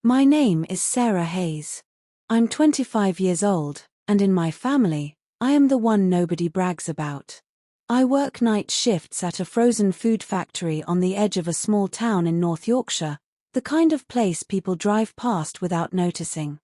My name is Sarah Hayes. I'm 25 years old, and in my family, I am the one nobody brags about. I work night shifts at a frozen food factory on the edge of a small town in North Yorkshire, the kind of place people drive past without noticing.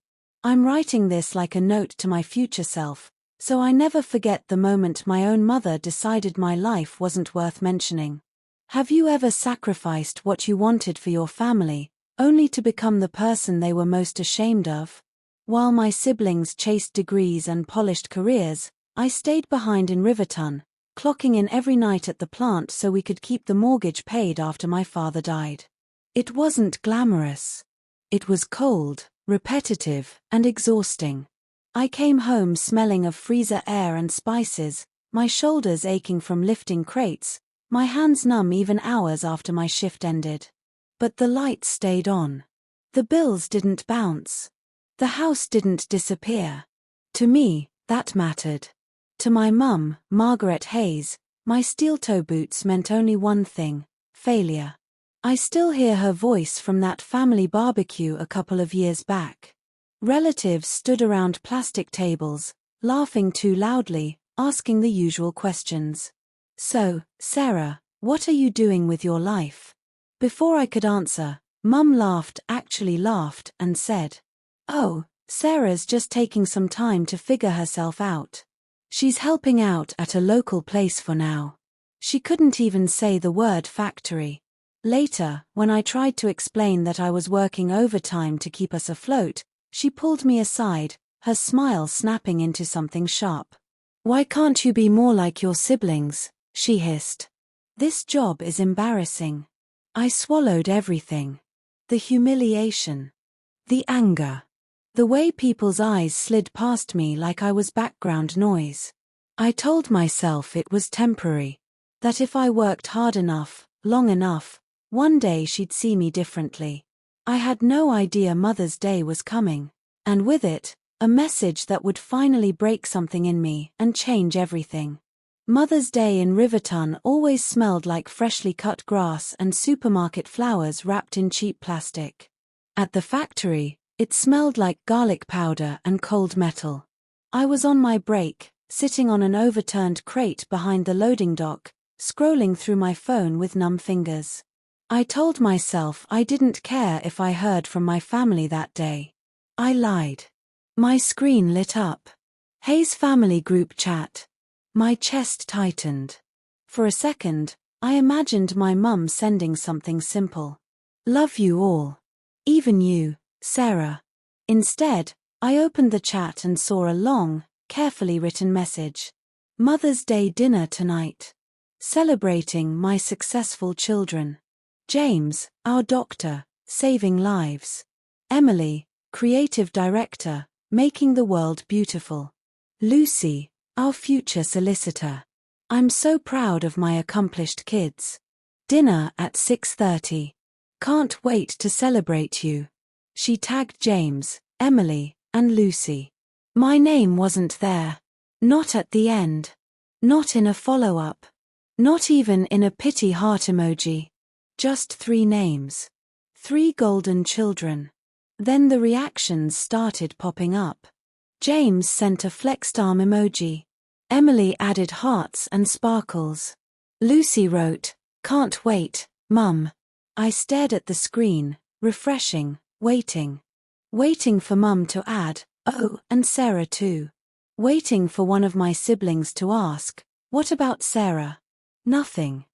I'm writing this like a note to my future self, so I never forget the moment my own mother decided my life wasn't worth mentioning. Have you ever sacrificed what you wanted for your family, only to become the person they were most ashamed of? While my siblings chased degrees and polished careers, I stayed behind in Riverton, clocking in every night at the plant so we could keep the mortgage paid after my father died. It wasn't glamorous. It was cold, repetitive, and exhausting. I came home smelling of freezer air and spices, my shoulders aching from lifting crates, my hands numb even hours after my shift ended. But the lights stayed on. The bills didn't bounce. The house didn't disappear. To me, that mattered. To my mum, Margaret Hayes, my steel-toe boots meant only one thing: failure. I still hear her voice from that family barbecue a couple of years back. Relatives stood around plastic tables, laughing too loudly, asking the usual questions. "So, Sarah, what are you doing with your life?" Before I could answer, Mum actually laughed, and said, "Oh, Sarah's just taking some time to figure herself out. She's helping out at a local place for now." She couldn't even say the word factory. Later, when I tried to explain that I was working overtime to keep us afloat, she pulled me aside, her smile snapping into something sharp. "Why can't you be more like your siblings?" she hissed. "This job is embarrassing." I swallowed everything. The humiliation. The anger. The way people's eyes slid past me like I was background noise. I told myself it was temporary. That if I worked hard enough, long enough, one day she'd see me differently. I had no idea Mother's Day was coming. And with it, a message that would finally break something in me and change everything. Mother's Day in Riverton always smelled like freshly cut grass and supermarket flowers wrapped in cheap plastic. At the factory, it smelled like garlic powder and cold metal. I was on my break, sitting on an overturned crate behind the loading dock, scrolling through my phone with numb fingers. I told myself I didn't care if I heard from my family that day. I lied. My screen lit up. Hayes family group chat. My chest tightened. For a second, I imagined my mum sending something simple. "Love you all. Even you, Sarah." Instead, I opened the chat and saw a long, carefully written message. "Mother's Day dinner tonight. Celebrating my successful children. James, our doctor, saving lives. Emily, creative director, making the world beautiful. Lucy, our future solicitor. I'm so proud of my accomplished kids. Dinner at 6:30. Can't wait to celebrate you." She tagged James, Emily, and Lucy. My name wasn't there. Not at the end. Not in a follow-up. Not even in a pity heart emoji. Just 3 names. 3 golden children. Then the reactions started popping up. James sent a flexed arm emoji. Emily added hearts and sparkles. Lucy wrote, "Can't wait, Mum." I stared at the screen, refreshing, waiting. Waiting for Mum to add, "Oh, and Sarah too." Waiting for one of my siblings to ask, "What about Sarah?" Nothing.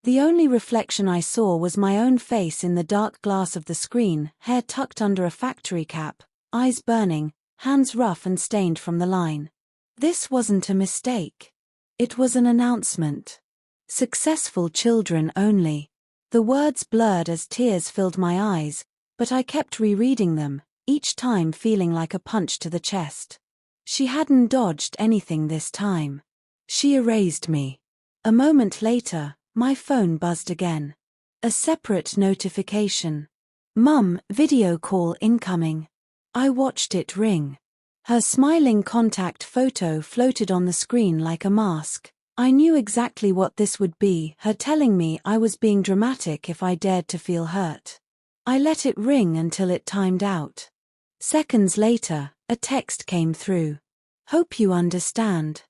The only reflection I saw was my own face in the dark glass of the screen, hair tucked under a factory cap, eyes burning, hands rough and stained from the line. This wasn't a mistake. It was an announcement. Successful children only. The words blurred as tears filled my eyes, but I kept rereading them, each time feeling like a punch to the chest. She hadn't dodged anything this time. She erased me. A moment later, my phone buzzed again. A separate notification. "Mum, video call incoming." I watched it ring. Her smiling contact photo floated on the screen like a mask. I knew exactly what this would be, her telling me I was being dramatic if I dared to feel hurt. I let it ring until it timed out. Seconds later, a text came through. Hope you understand.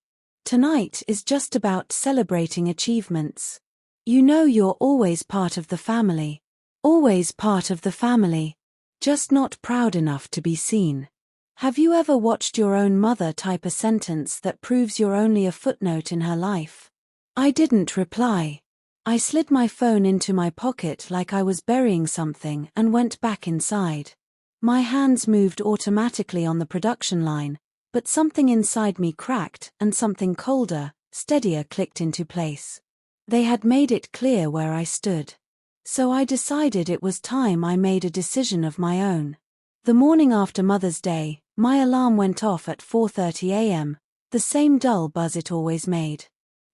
Tonight is just about celebrating achievements. You know you're always part of the family. Always part of the family. Just not proud enough to be seen. Have you ever watched your own mother type a sentence that proves you're only a footnote in her life? I didn't reply. I slid my phone into my pocket like I was burying something and went back inside. My hands moved automatically on the production line, but something inside me cracked and something colder, steadier clicked into place. They had made it clear where I stood. So I decided it was time I made a decision of my own. The morning after Mother's Day, my alarm went off at 4:30 a.m., the same dull buzz it always made.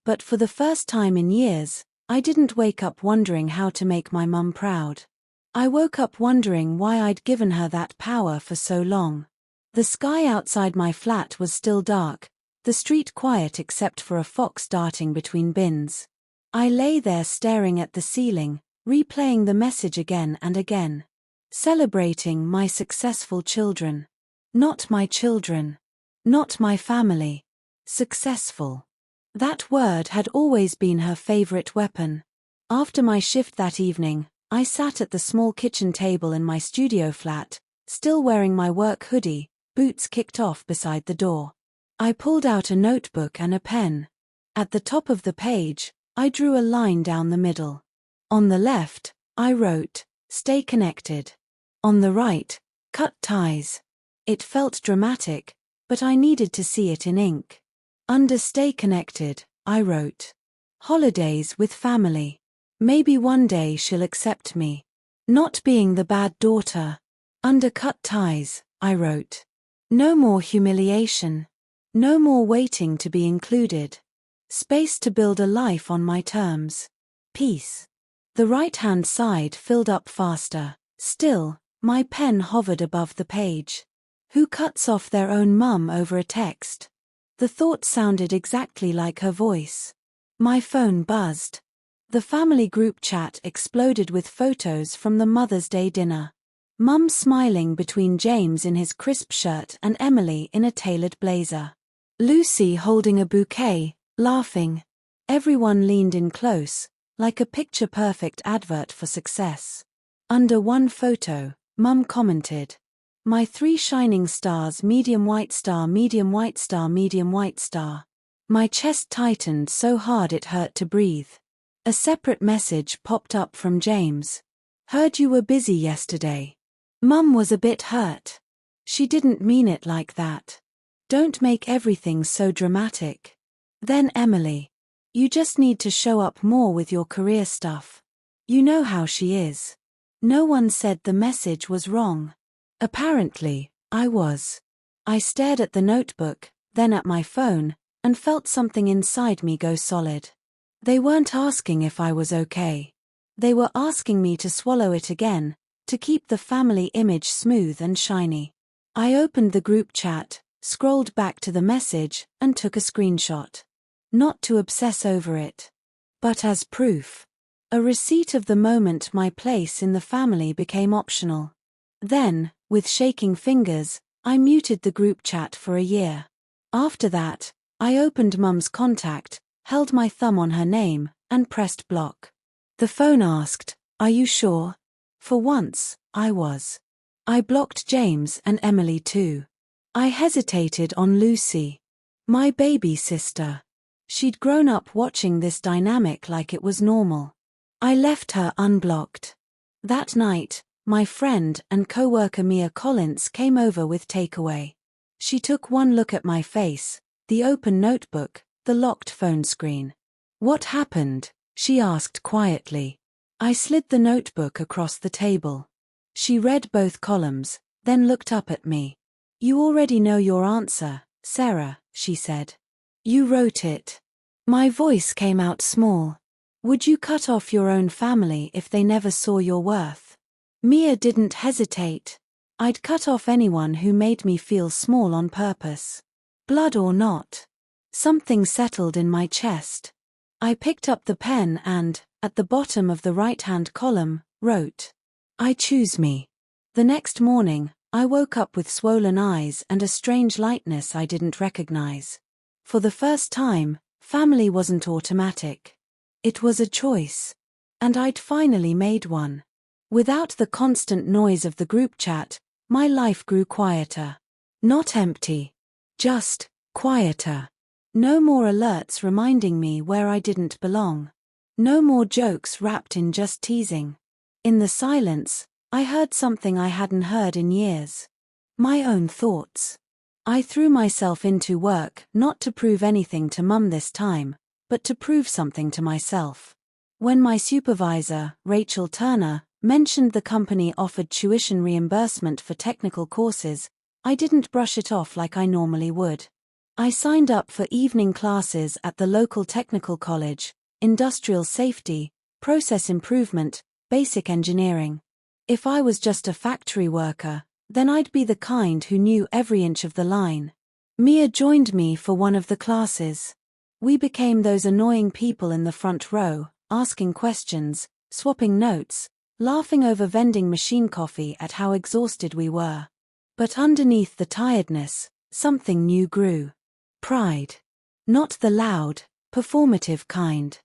But for the first time in years, I didn't wake up wondering how to make my mum proud. I woke up wondering why I'd given her that power for so long. The sky outside my flat was still dark, the street quiet except for a fox darting between bins. I lay there staring at the ceiling, replaying the message again and again. Celebrating my successful children. Not my children. Not my family. Successful. That word had always been her favorite weapon. After my shift that evening, I sat at the small kitchen table in my studio flat, still wearing my work hoodie, boots kicked off beside the door. I pulled out a notebook and a pen. At the top of the page, I drew a line down the middle. On the left, I wrote, "Stay connected." On the right, "Cut ties." It felt dramatic, but I needed to see it in ink. Under "Stay connected," I wrote, "Holidays with family. Maybe one day she'll accept me. Not being the bad daughter." Under "Cut ties," I wrote, "No more humiliation. No more waiting to be included. Space to build a life on my terms. Peace." The right-hand side filled up faster. Still, my pen hovered above the page. Who cuts off their own mum over a text? The thought sounded exactly like her voice. My phone buzzed. The family group chat exploded with photos from the Mother's Day dinner. Mum smiling between James in his crisp shirt and Emily in a tailored blazer. Lucy holding a bouquet, laughing. Everyone leaned in close, like a picture-perfect advert for success. Under one photo, Mum commented, "My 3 shining stars, medium white star, medium white star, medium white star." My chest tightened so hard it hurt to breathe. A separate message popped up from James. "Heard you were busy yesterday." Mum was a bit hurt. She didn't mean it like that. Don't make everything so dramatic. Then Emily. You just need to show up more with your career stuff. You know how she is. No one said the message was wrong. Apparently, I was. I stared at the notebook, then at my phone, and felt something inside me go solid. They weren't asking if I was okay. They were asking me to swallow it again, to keep the family image smooth and shiny. I opened the group chat, scrolled back to the message, and took a screenshot. Not to obsess over it, but as proof. A receipt of the moment my place in the family became optional. Then, with shaking fingers, I muted the group chat for a year. After that, I opened Mum's contact, held my thumb on her name, and pressed block. The phone asked, "Are you sure?" For once, I was. I blocked James and Emily too. I hesitated on Lucy. My baby sister. She'd grown up watching this dynamic like it was normal. I left her unblocked. That night, my friend and co-worker Mia Collins came over with takeaway. She took one look at my face, the open notebook, the locked phone screen. "What happened?" she asked quietly. I slid the notebook across the table. She read both columns, then looked up at me. "You already know your answer, Sarah," she said. "You wrote it." My voice came out small. "Would you cut off your own family if they never saw your worth?" Mia didn't hesitate. I'd cut off anyone who made me feel small on purpose. Blood or not. Something settled in my chest. I picked up the pen and, at the bottom of the right-hand column, wrote, I choose me. The next morning, I woke up with swollen eyes and a strange lightness I didn't recognize. For the first time, family wasn't automatic. It was a choice. And I'd finally made one. Without the constant noise of the group chat, my life grew quieter. Not empty. Just quieter. No more alerts reminding me where I didn't belong. No more jokes wrapped in just teasing. In the silence, I heard something I hadn't heard in years. My own thoughts. I threw myself into work not to prove anything to Mum this time, but to prove something to myself. When my supervisor, Rachel Turner, mentioned the company offered tuition reimbursement for technical courses, I didn't brush it off like I normally would. I signed up for evening classes at the local technical college, industrial safety, process improvement, basic engineering. If I was just a factory worker, then I'd be the kind who knew every inch of the line. Mia joined me for one of the classes. We became those annoying people in the front row, asking questions, swapping notes, laughing over vending machine coffee at how exhausted we were. But underneath the tiredness, something new grew. Pride. Not the loud, performative kind.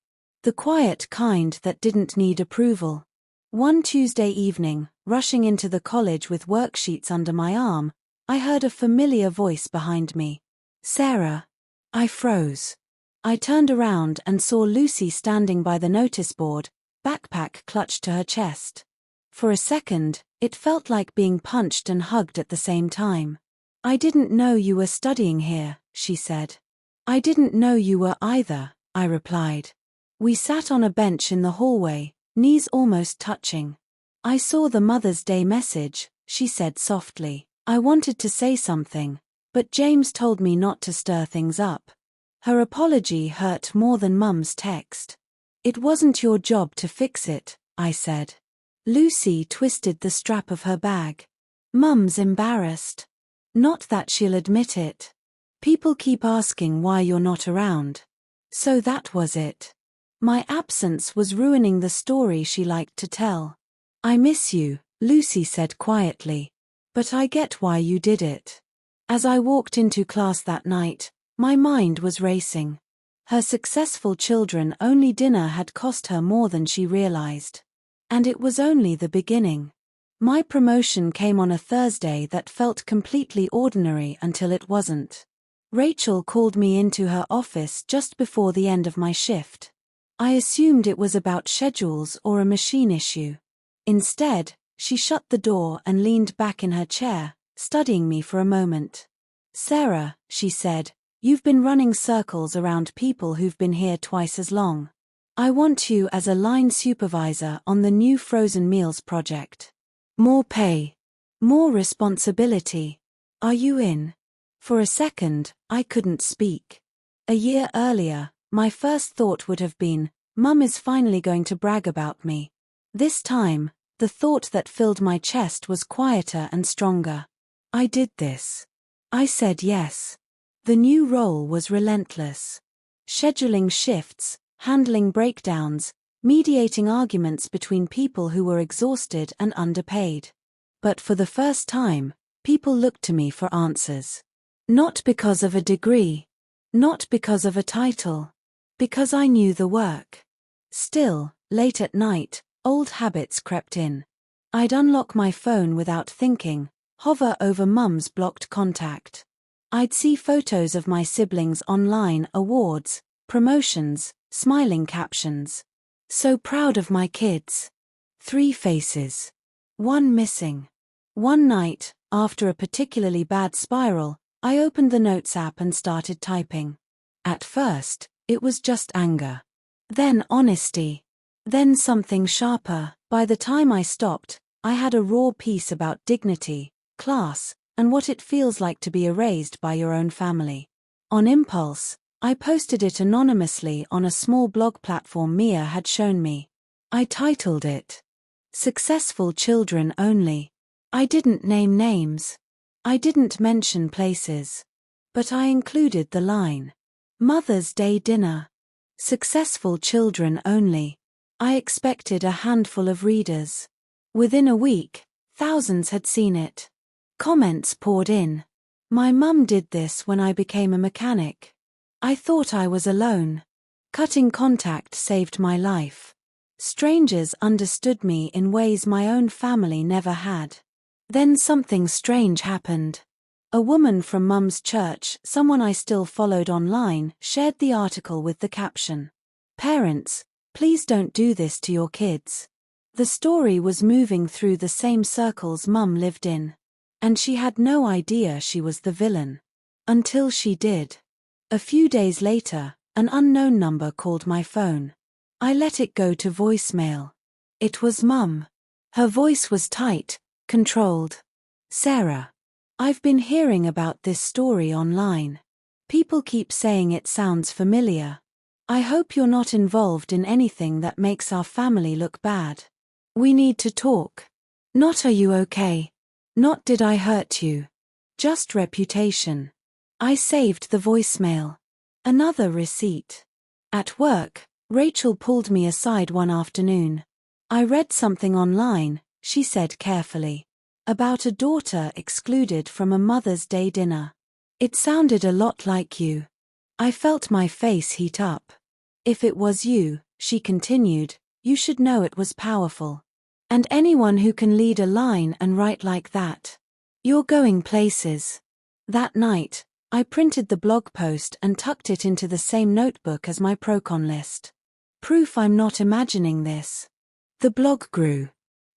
The quiet kind that didn't need approval. One Tuesday evening, rushing into the college with worksheets under my arm, I heard a familiar voice behind me. Sarah. I froze. I turned around and saw Lucy standing by the notice board, backpack clutched to her chest. For a second, it felt like being punched and hugged at the same time. I didn't know you were studying here, she said. I didn't know you were either, I replied. We sat on a bench in the hallway, knees almost touching. I saw the Mother's Day message, she said softly. I wanted to say something, but James told me not to stir things up. Her apology hurt more than Mum's text. It wasn't your job to fix it, I said. Lucy twisted the strap of her bag. Mum's embarrassed. Not that she'll admit it. People keep asking why you're not around. So that was it. My absence was ruining the story she liked to tell. I miss you, Lucy said quietly. But I get why you did it. As I walked into class that night, my mind was racing. Her successful children-only dinner had cost her more than she realized. And it was only the beginning. My promotion came on a Thursday that felt completely ordinary until it wasn't. Rachel called me into her office just before the end of my shift. I assumed it was about schedules or a machine issue. Instead, she shut the door and leaned back in her chair, studying me for a moment. Sarah, she said, you've been running circles around people who've been here twice as long. I want you as a line supervisor on the new frozen meals project. More pay. More responsibility. Are you in? For a second, I couldn't speak. A year earlier, my first thought would have been, Mum is finally going to brag about me. This time, the thought that filled my chest was quieter and stronger. I did this. I said yes. The new role was relentless. Scheduling shifts, handling breakdowns, mediating arguments between people who were exhausted and underpaid. But for the first time, people looked to me for answers. Not because of a degree. Not because of a title. Because I knew the work. Still, late at night, old habits crept in. I'd unlock my phone without thinking, hover over Mum's blocked contact. I'd see photos of my siblings online, awards, promotions, smiling captions. So proud of my kids. 3 faces. 1 missing. One night, after a particularly bad spiral, I opened the Notes app and started typing. At first, it was just anger. Then honesty. Then something sharper. By the time I stopped, I had a raw piece about dignity, class, and what it feels like to be erased by your own family. On impulse, I posted it anonymously on a small blog platform Mia had shown me. I titled it, Successful Children Only. I didn't name names. I didn't mention places. But I included the line, Mother's Day dinner. Successful children only. I expected a handful of readers. Within a week, thousands had seen it. Comments poured in. My mum did this when I became a mechanic. I thought I was alone. Cutting contact saved my life. Strangers understood me in ways my own family never had. Then something strange happened. A woman from Mum's church, someone I still followed online, shared the article with the caption, "Parents, please don't do this to your kids." The story was moving through the same circles Mum lived in. And she had no idea she was the villain. Until she did. A few days later, an unknown number called my phone. I let it go to voicemail. It was Mum. Her voice was tight, controlled. "Sarah. I've been hearing about this story online. People keep saying it sounds familiar. I hope you're not involved in anything that makes our family look bad. We need to talk. Not are you okay? Not did I hurt you. Just reputation." I saved the voicemail. Another receipt. At work, Rachel pulled me aside one afternoon. "I read something online," she said carefully, "about a daughter excluded from a Mother's Day dinner. It sounded a lot like you." I felt my face heat up. "If it was you," she continued, "you should know it was powerful. And anyone who can lead a line and write like that. You're going places." That night, I printed the blog post and tucked it into the same notebook as my Procon list. Proof I'm not imagining this. The blog grew.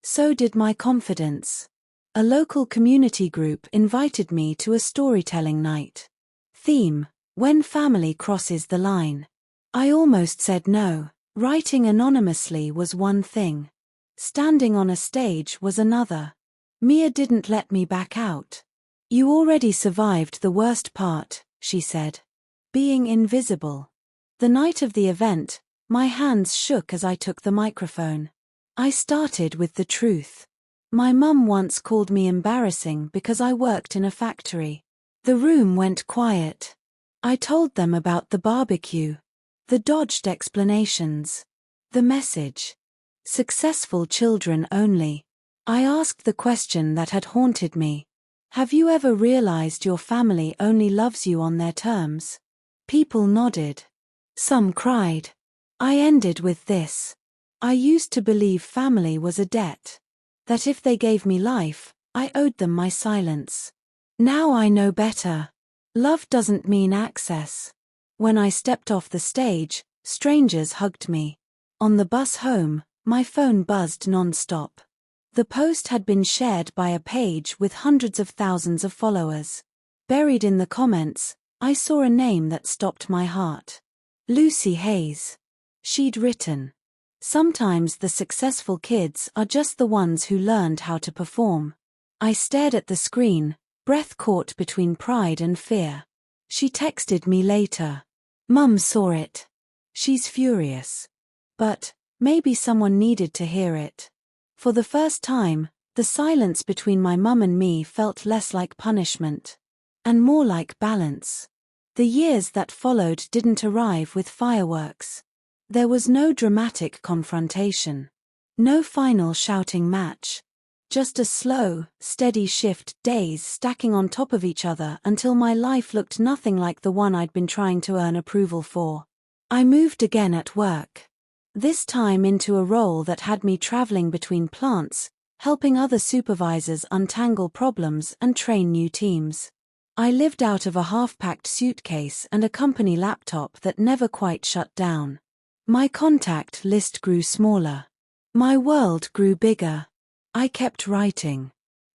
So did my confidence. A local community group invited me to a storytelling night. Theme: when family crosses the line. I almost said no. Writing anonymously was one thing. Standing on a stage was another. Mia didn't let me back out. "You already survived the worst part," she said. Being invisible. The night of the event, my hands shook as I took the microphone. I started with the truth. My mum once called me embarrassing because I worked in a factory. The room went quiet. I told them about the barbecue. The dodged explanations. The message. Successful children only. I asked the question that had haunted me. Have you ever realized your family only loves you on their terms? People nodded. Some cried. I ended with this. I used to believe family was a debt. That if they gave me life, I owed them my silence. Now I know better. Love doesn't mean access. When I stepped off the stage, strangers hugged me. On the bus home, my phone buzzed non-stop. The post had been shared by a page with hundreds of thousands of followers. Buried in the comments, I saw a name that stopped my heart. Lucy Hayes. She'd written, "Sometimes the successful kids are just the ones who learned how to perform." I stared at the screen, breath caught between pride and fear. She texted me later. "Mum saw it. She's furious. But maybe someone needed to hear it." For the first time, the silence between my mum and me felt less like punishment. And more like balance. The years that followed didn't arrive with fireworks. There was no dramatic confrontation. No final shouting match. Just a slow, steady shift, days stacking on top of each other until my life looked nothing like the one I'd been trying to earn approval for. I moved again at work. This time into a role that had me traveling between plants, helping other supervisors untangle problems and train new teams. I lived out of a half-packed suitcase and a company laptop that never quite shut down. My contact list grew smaller. My world grew bigger. I kept writing.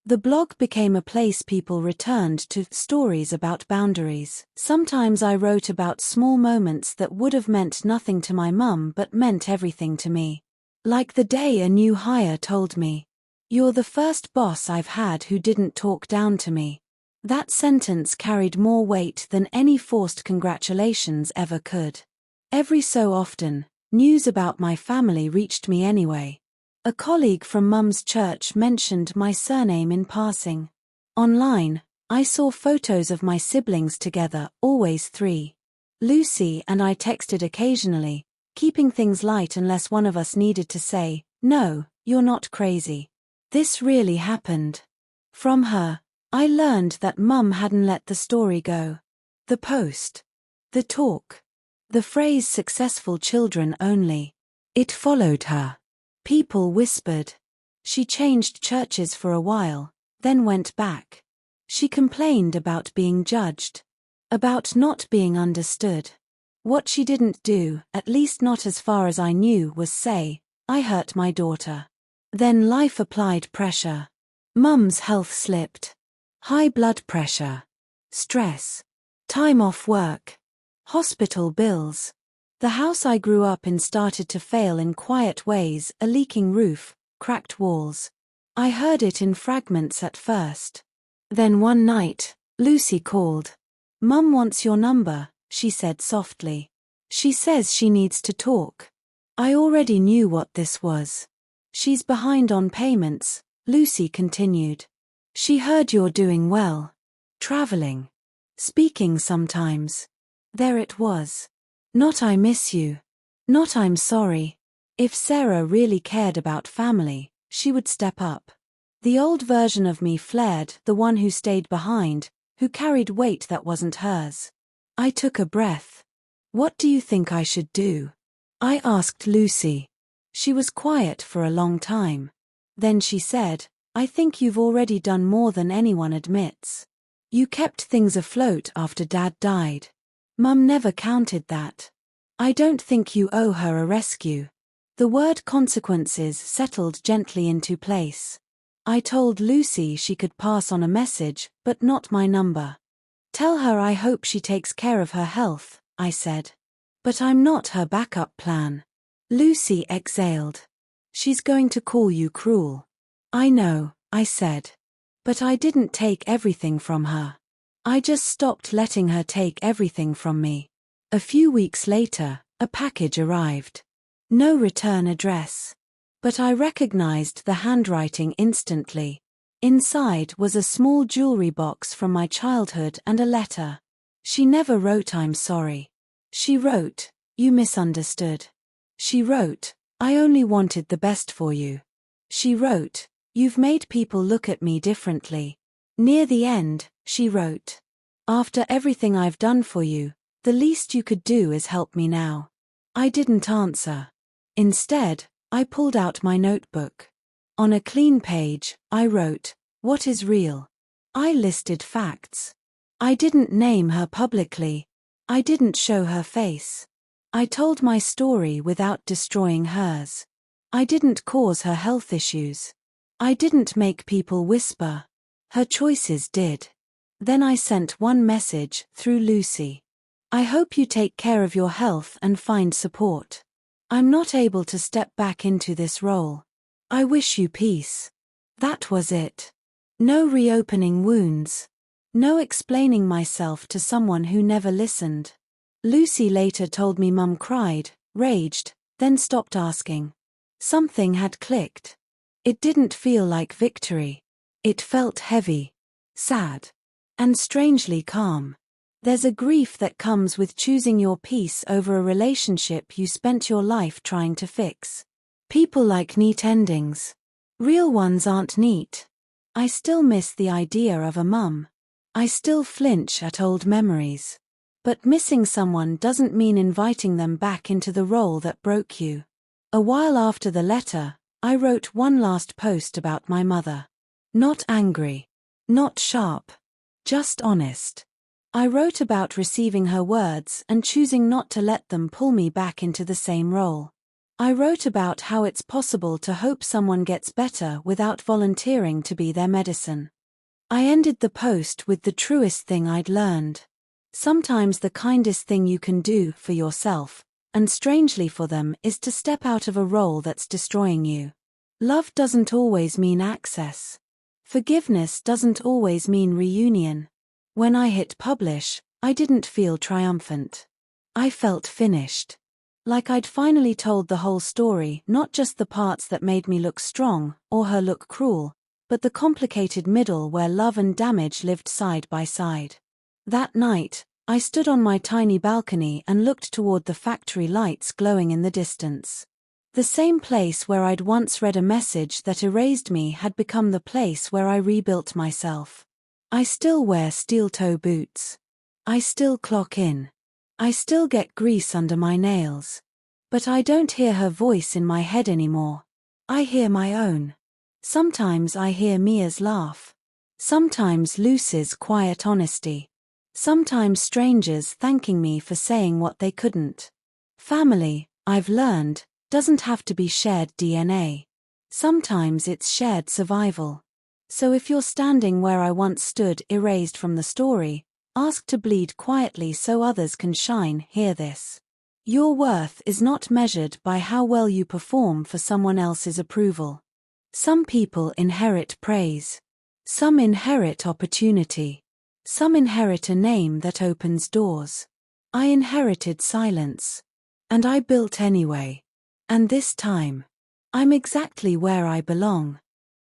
The blog became a place people returned to, stories about boundaries. Sometimes I wrote about small moments that would have meant nothing to my mum but meant everything to me. Like the day a new hire told me, "You're the first boss I've had who didn't talk down to me." That sentence carried more weight than any forced congratulations ever could. Every so often, news about my family reached me anyway. A colleague from Mum's church mentioned my surname in passing. Online, I saw photos of my siblings together, always 3. Lucy and I texted occasionally, keeping things light unless one of us needed to say, "No, you're not crazy." This really happened. From her, I learned that Mum hadn't let the story go. The post. The talk. The phrase successful children only. It followed her. People whispered. She changed churches for a while, then went back. She complained about being judged. About not being understood. What she didn't do, at least not as far as I knew, was say, "I hurt my daughter." Then life applied pressure. Mum's health slipped. High blood pressure. Stress. Time off work. Hospital bills. The house I grew up in started to fail in quiet ways, a leaking roof, cracked walls. I heard it in fragments at first. Then one night, Lucy called. "Mum wants your number," she said softly. "She says she needs to talk." I already knew what this was. "She's behind on payments," Lucy continued. "She heard you're doing well. Traveling. Speaking sometimes." There it was. Not "I miss you." Not "I'm sorry." If Sarah really cared about family, she would step up. The old version of me flared, the one who stayed behind, who carried weight that wasn't hers. I took a breath. "What do you think I should do?" I asked Lucy. She was quiet for a long time. Then she said, "I think you've already done more than anyone admits. You kept things afloat after Dad died. Mum never counted that. I don't think you owe her a rescue." The word consequences settled gently into place. I told Lucy she could pass on a message, but not my number. "Tell her I hope she takes care of her health," I said. "But I'm not her backup plan." Lucy exhaled. "She's going to call you cruel." "I know," I said. "But I didn't take everything from her. I just stopped letting her take everything from me." A few weeks later, a package arrived. No return address. But I recognized the handwriting instantly. Inside was a small jewelry box from my childhood and a letter. She never wrote "I'm sorry." She wrote, "You misunderstood." She wrote, "I only wanted the best for you." She wrote, "You've made people look at me differently." Near the end, she wrote, "After everything I've done for you, the least you could do is help me now." I didn't answer. Instead, I pulled out my notebook. On a clean page, I wrote, "What is real?" I listed facts. I didn't name her publicly. I didn't show her face. I told my story without destroying hers. I didn't cause her health issues. I didn't make people whisper. Her choices did. Then I sent one message through Lucy. "I hope you take care of your health and find support. I'm not able to step back into this role. I wish you peace." That was it. No reopening wounds. No explaining myself to someone who never listened. Lucy later told me Mum cried, raged, then stopped asking. Something had clicked. It didn't feel like victory. It felt heavy, sad, and strangely calm. There's a grief that comes with choosing your peace over a relationship you spent your life trying to fix. People like neat endings. Real ones aren't neat. I still miss the idea of a mum. I still flinch at old memories. But missing someone doesn't mean inviting them back into the role that broke you. A while after the letter, I wrote one last post about my mother. Not angry. Not sharp. Just honest. I wrote about receiving her words and choosing not to let them pull me back into the same role. I wrote about how it's possible to hope someone gets better without volunteering to be their medicine. I ended the post with the truest thing I'd learned. Sometimes the kindest thing you can do for yourself, and strangely for them, is to step out of a role that's destroying you. Love doesn't always mean access. Forgiveness doesn't always mean reunion. When I hit publish, I didn't feel triumphant. I felt finished. Like I'd finally told the whole story, not just the parts that made me look strong, or her look cruel, but the complicated middle where love and damage lived side by side. That night, I stood on my tiny balcony and looked toward the factory lights glowing in the distance. The same place where I'd once read a message that erased me had become the place where I rebuilt myself. I still wear steel-toe boots. I still clock in. I still get grease under my nails. But I don't hear her voice in my head anymore. I hear my own. Sometimes I hear Mia's laugh. Sometimes Lucy's quiet honesty. Sometimes strangers thanking me for saying what they couldn't. Family, I've learned, doesn't have to be shared DNA. Sometimes it's shared survival. So if you're standing where I once stood erased from the story, ask to bleed quietly so others can shine. Hear this. Your worth is not measured by how well you perform for someone else's approval. Some people inherit praise. Some inherit opportunity. Some inherit a name that opens doors. I inherited silence. And I built anyway. And this time, I'm exactly where I belong.